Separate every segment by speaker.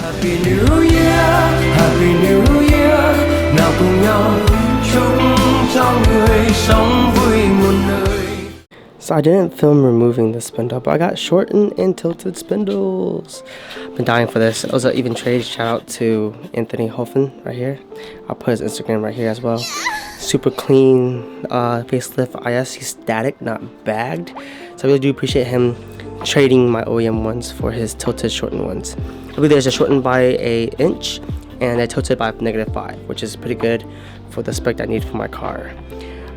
Speaker 1: Happy New Year, Happy New Year. Nào cùng nhau chúc cho người sống vui muôn nơi. So I didn't film removing the spindle, but I got shortened and tilted spindles. I've been dying for this. It was an even trade. Shout out to Anthony Hofen right here. I'll put his Instagram right here as well. Super clean facelift IS. He's static, not bagged. So I really do appreciate him trading my OEM ones for his tilted shortened ones. I believe there's a shortened by an inch and a tilted by -5, which is pretty good for the spec I need for my car.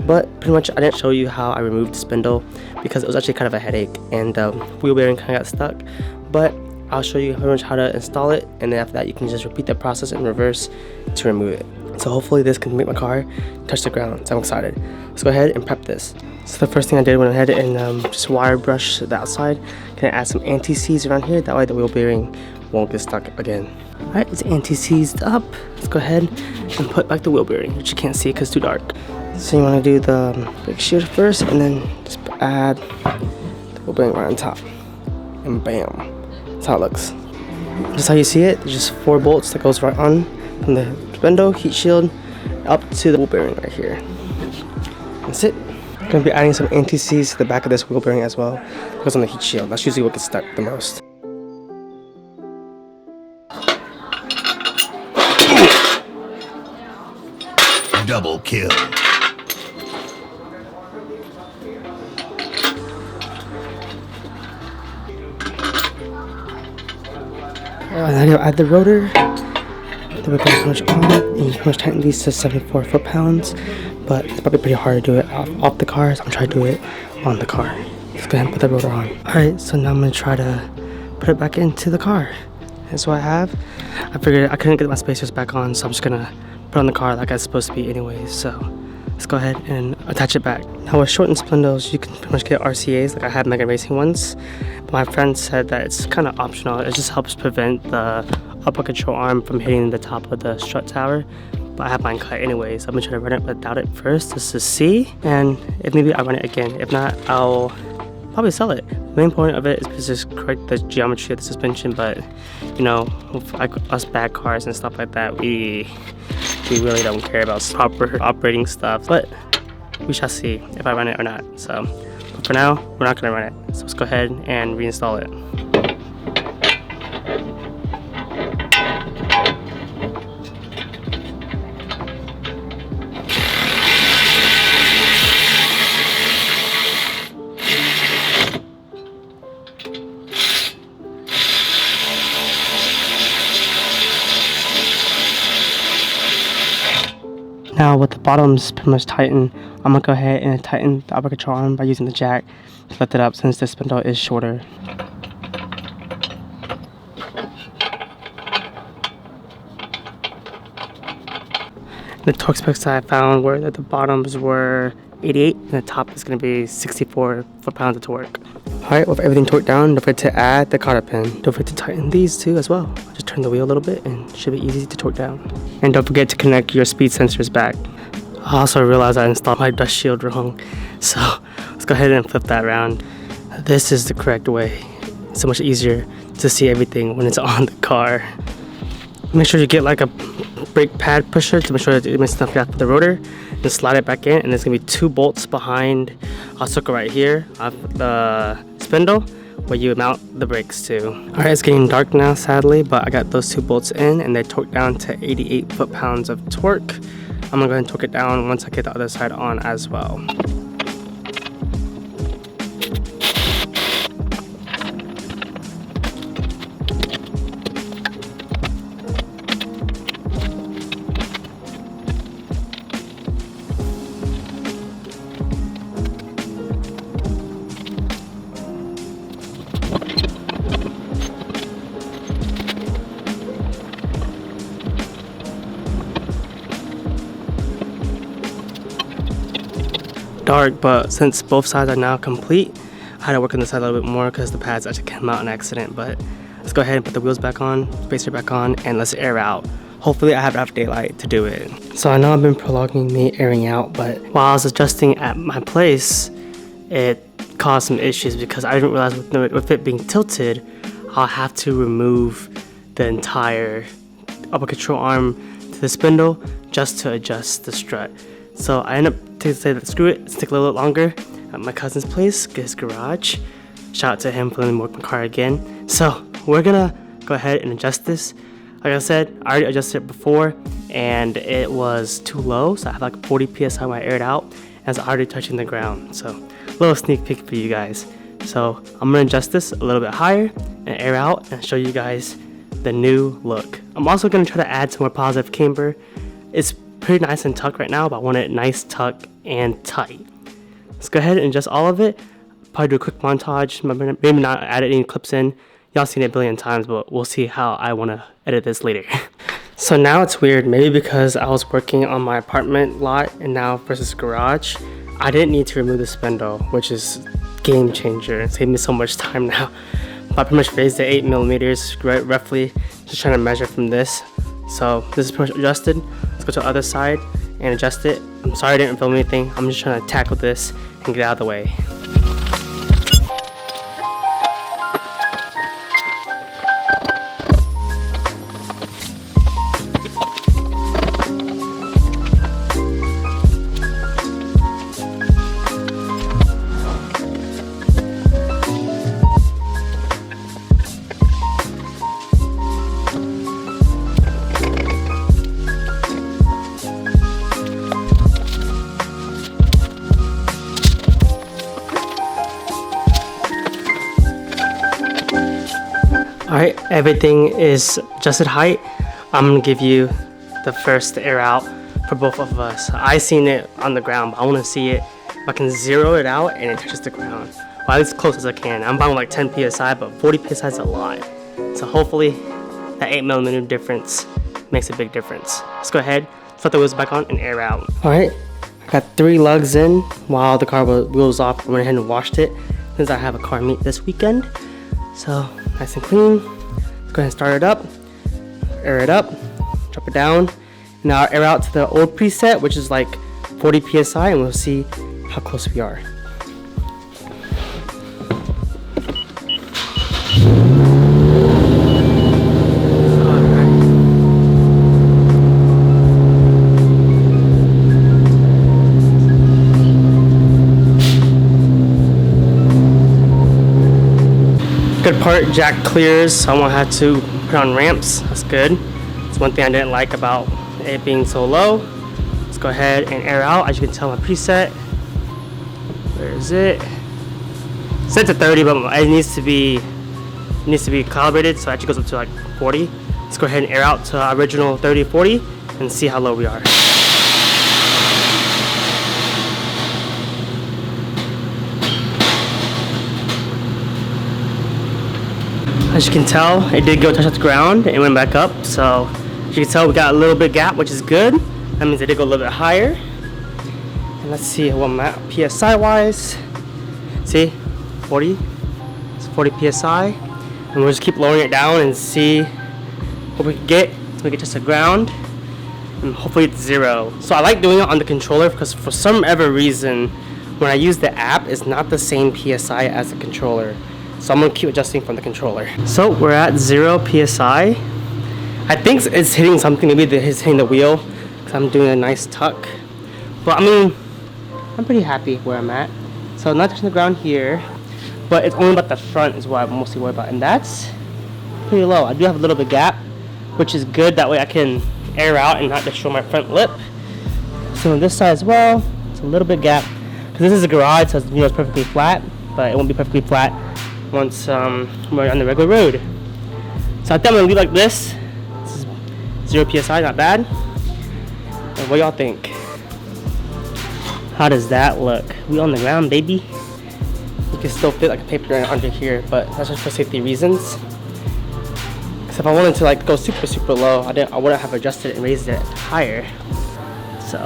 Speaker 1: But pretty much I didn't show you how I removed the spindle because it was actually kind of a headache and the wheel bearing kind of got stuck. But I'll show you pretty much how to install it, and then after that you can just repeat the process in reverse to remove it. So hopefully this can make my car touch the ground, so I'm excited. Let's go ahead and prep this. So the first thing I did when I had it and just wire brush the outside, can I add some anti-seize around here, that way the wheel bearing won't get stuck again. Alright, it's anti-seized up. Let's go ahead and put back the wheel bearing, which you can't see because it's too dark. So you want to do the brake shield first and then just add the wheel bearing right on top. And bam, that's how it looks. Just how you see it, there's just 4 bolts that goes right on from the spindle, heat shield, up to the wheel bearing right here. That's it. I'm going to be adding some anti-seize to the back of this wheel bearing as well. It goes on the heat shield. That's usually what gets stuck the most.
Speaker 2: Double kill.
Speaker 1: Now you add the rotor. Then we're going to pretty much on, and you pretty much tighten these to 74 foot-pounds. But it's probably pretty hard to do it off the car, so I'm trying to do it on the car. Let's go ahead and put the rotor on. Alright, so now I'm going to try to put it back into the car. That's what I have. I figured I couldn't get my spacers back on, so I'm just going to put it on the car like it's supposed to be anyways. So let's go ahead and attach it back. Now with shortened spindles, you can pretty much get RCAs, like I had Mega Racing ones. But my friend said that it's kind of optional. It just helps prevent the upper control arm from hitting the top of the strut tower. But I have mine cut anyways. I'm gonna try to run it without it first just to see. And if maybe I run it again. If not, I'll probably sell it. The main point of it is to just correct the geometry of the suspension. But you know, like us bad cars and stuff like that, we really don't care about proper operating stuff. But we shall see if I run it or not. So, but for now, we're not gonna run it. So let's go ahead and reinstall it. Now with the bottoms pretty much tightened, I'm gonna go ahead and tighten the upper control arm by using the jack to lift it up since the spindle is shorter. The torque specs that I found were that the bottoms were 88 and the top is going to be 64 foot-pounds of torque. Alright, with everything torqued down, don't forget to add the cotter pin. Don't forget to tighten these too as well. Just turn the wheel a little bit and it should be easy to torque down. And don't forget to connect your speed sensors back. I also realized I installed my dust shield wrong, so let's go ahead and flip that around. This is the correct way. It's so much easier to see everything when it's on the car. Make sure you get like a brake pad pusher to make sure that it makes enough gap for the rotor. Then slide it back in, and there's gonna be 2 bolts behind. I'll circle right here of the spindle where you mount the brakes to. Alright, it's getting dark now sadly, but I got those 2 bolts in and they're torqued down to 88 foot-pounds of torque. I'm gonna go ahead and torque it down once I get the other side on as well. Dark, but since both sides are now complete, I had to work on this side a little bit more because the pads actually came out in an accident. But let's go ahead and put the wheels back on, spacer back on, and let's air out. Hopefully I have enough daylight to do it. So I know I've been prolonging me airing out, but while I was adjusting at my place, it caused some issues because I didn't realize with it being tilted, I'll have to remove the entire upper control arm to the spindle just to adjust the strut. So I end up taking the screw it. It's taking a little bit longer at my cousin's place, his garage. Shout out to him for letting me work my car again. So we're gonna go ahead and adjust this. Like I said, I already adjusted it before and it was too low, so I have like 40 psi when I air it out and it's already touching the ground. So a little sneak peek for you guys. So I'm gonna adjust this a little bit higher and air out and show you guys the new look. I'm also gonna try to add some more positive camber. It's pretty nice and tucked right now, but I want it nice, tucked, and tight. Let's go ahead and adjust all of it. Probably do a quick montage, maybe not add any clips in. Y'all seen it a billion times, but we'll see how I want to edit this later. So now it's weird, maybe because I was working on my apartment lot and now versus garage, I didn't need to remove the spindle, which is game changer. It saved me so much time now. But I pretty much raised it 8 millimeters, right, roughly, just trying to measure from this. So this is pretty much adjusted. Let's go to the other side and adjust it. I'm sorry I didn't film anything. I'm just trying to tackle this and get out of the way. Alright, everything is adjusted height. I'm gonna give you the first air out for both of us. I seen it on the ground, but I wanna see it. If I can zero it out and it touches the ground. Well, as close as I can. I'm buying like 10 psi, but 40 psi is a lot. So hopefully that 8 millimeter difference makes a big difference. Let's go ahead, flip the wheels back on and air out. Alright, I got 3 lugs in while the car wheels off. I went ahead and washed it since I have a car meet this weekend. So nice and clean. Let's go ahead and start it up, air it up, drop it down. Now I'll air out to the old preset, which is like 40 psi, and we'll see how close we are. Good part, jack clears, so I won't have to put on ramps. That's good. That's one thing I didn't like about it being so low. Let's go ahead and air out. As you can tell, my preset. Where is it? Set to 30, but it needs to be calibrated, so it actually goes up to like 40. Let's go ahead and air out to our original 30, 40, and see how low we are. As you can tell, it did go touch the ground and went back up. So as you can tell, we got a little bit gap, which is good. That means it did go a little bit higher. And let's see what I'm at PSI wise. See, 40. It's 40 PSI. And we'll just keep lowering it down and see what we can get so we get touch the ground. And hopefully it's 0. So I like doing it on the controller because for some ever reason, when I use the app, it's not the same PSI as the controller. So I'm gonna keep adjusting from the controller. So we're at 0 PSI. I think it's hitting something, maybe it's hitting the wheel because I'm doing a nice tuck. But I mean, I'm pretty happy where I'm at. So not touching the ground here, but it's only about the front is what I'm mostly worried about. And that's pretty low. I do have a little bit gap, which is good. That way I can air out and not destroy my front lip. So on this side as well, it's a little bit gap. Because this is a garage, so it's perfectly flat, but it won't be perfectly flat once we're on the regular road. So I think I'm gonna leave like this. This is 0 PSI, not bad. And what y'all think? How does that look? We on the ground, baby. You can still fit like a paper under here, but that's just for safety reasons. Because if I wanted to like go super low, I wouldn't have adjusted and raised it higher. So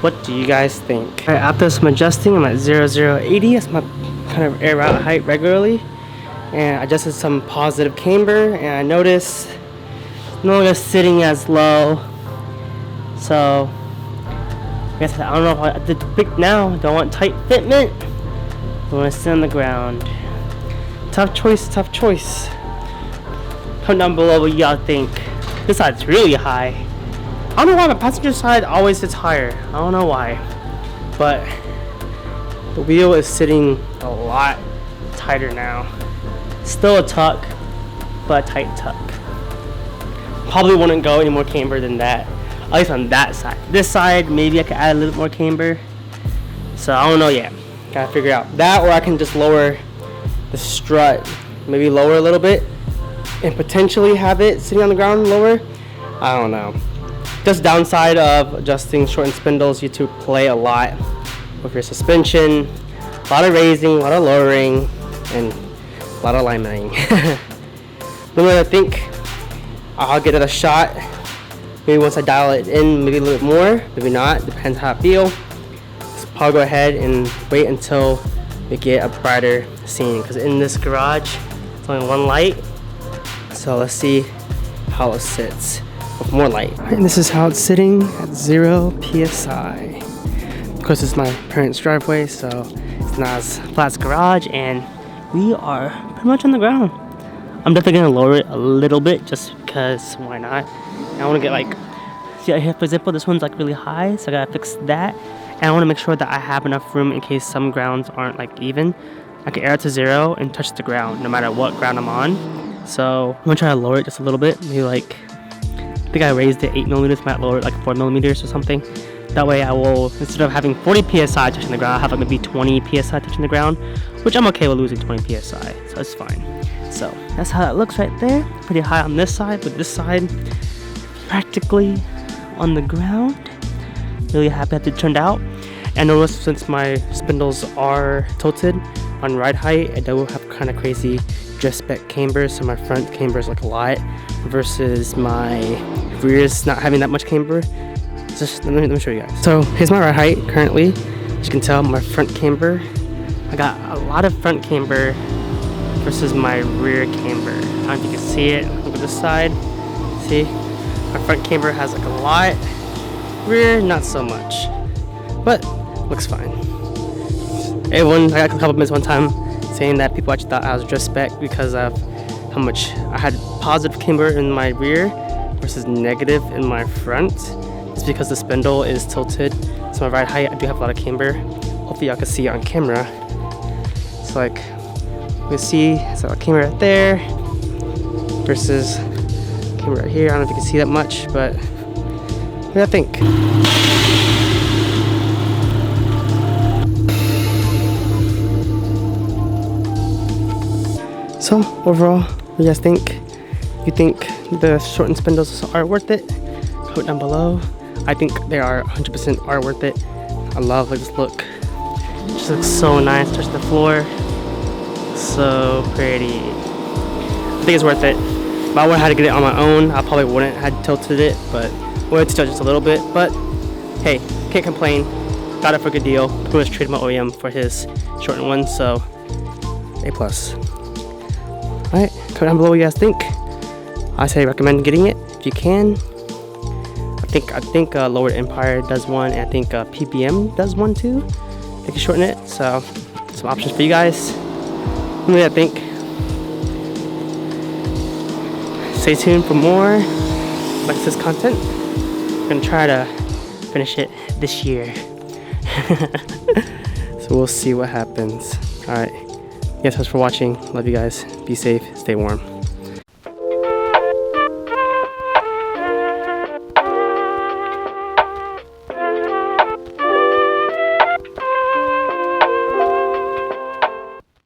Speaker 1: what do you guys think? Alright, after some adjusting, I'm at 0080. That's my kind of air out height regularly. And I adjusted some positive camber, and I noticed no longer sitting as low. So I guess I don't know if I did to pick now. Do I want tight fitment? I want to sit on the ground. Tough choice, tough choice. Comment down below what y'all think. This side's really high. I don't know why my passenger side always sits higher. I don't know why. But the wheel is sitting a lot tighter now. Still a tuck, but a tight tuck. Probably wouldn't go any more camber than that. At least on that side. This side, maybe I could add a little more camber. So I don't know yet. Gotta figure out that, or I can just lower the strut, maybe lower a little bit, and potentially have it sitting on the ground lower. I don't know. Just downside of adjusting shortened spindles, you to play a lot with your suspension. A lot of raising, a lot of lowering, and a lot of alignmenting. Then I think I'll get it a shot. Maybe once I dial it in, maybe a little bit more, maybe not, depends how I feel. So I'll go ahead and wait until we get a brighter scene, because in this garage, it's only one light. So let's see how it sits with more light. And this is how it's sitting at 0 PSI. Of course, it's my parents' driveway, so it's not as flat as garage, and we are pretty much on the ground. I'm definitely gonna lower it a little bit just because why not? I want to get like, see right here, for example, this one's like really high, so I gotta fix that. And I want to make sure that I have enough room in case some grounds aren't like even. I can air it to 0 and touch the ground no matter what ground I'm on. So I'm gonna try to lower it just a little bit, maybe like, I think I raised it 8 millimeters, might lower it like 4 millimeters or something. That way I will, instead of having 40 PSI touching the ground, I'll have like maybe 20 PSI touching the ground, which I'm okay with losing 20 PSI, so it's fine. So that's how that looks right there. Pretty high on this side, but this side practically on the ground. Really happy how it turned out. And notice since my spindles are tilted on ride height, I do have kind of crazy dress spec camber, so my front camber is like a lot versus my rear is not having that much camber. Just let me show you guys. So here's my ride height currently. As you can tell, my front camber, I got a lot of front camber versus my rear camber. I don't know if you can see it. Look at this side. See, my front camber has like a lot, rear not so much, but looks fine. I got compliments one time saying that people actually thought I was dress spec because of how much I had positive camber in my rear versus negative in my front. It's because the spindle is tilted, so my ride height, I do have a lot of camber. Hopefully y'all can see it on camera. It's like, you can see it's a camera right there versus camera right here. I don't know if you can see that much, but what do I think? So overall, what do you guys think? You think the shortened spindles are worth it? Comment down below. I think they are 100% are worth it. I love like this look. It just looks so nice. Touch the floor. So pretty. I think it's worth it. If I would have had to get it on my own, I probably wouldn't have tilted it, but would tilt just a little bit. But hey, can't complain. Got it for a good deal. Pretty much traded my OEM for his shortened one, so A+. Alright, comment down below what you guys think. I say recommend getting it if you can. I think Lowered Empire does one, and I think PBM does one too. They can shorten it, so some options for you guys. What do you think? Stay tuned for more like this content. I'm gonna try to finish it this year. So we'll see what happens. Alright. Thanks for watching. Love you guys. Be safe. Stay warm.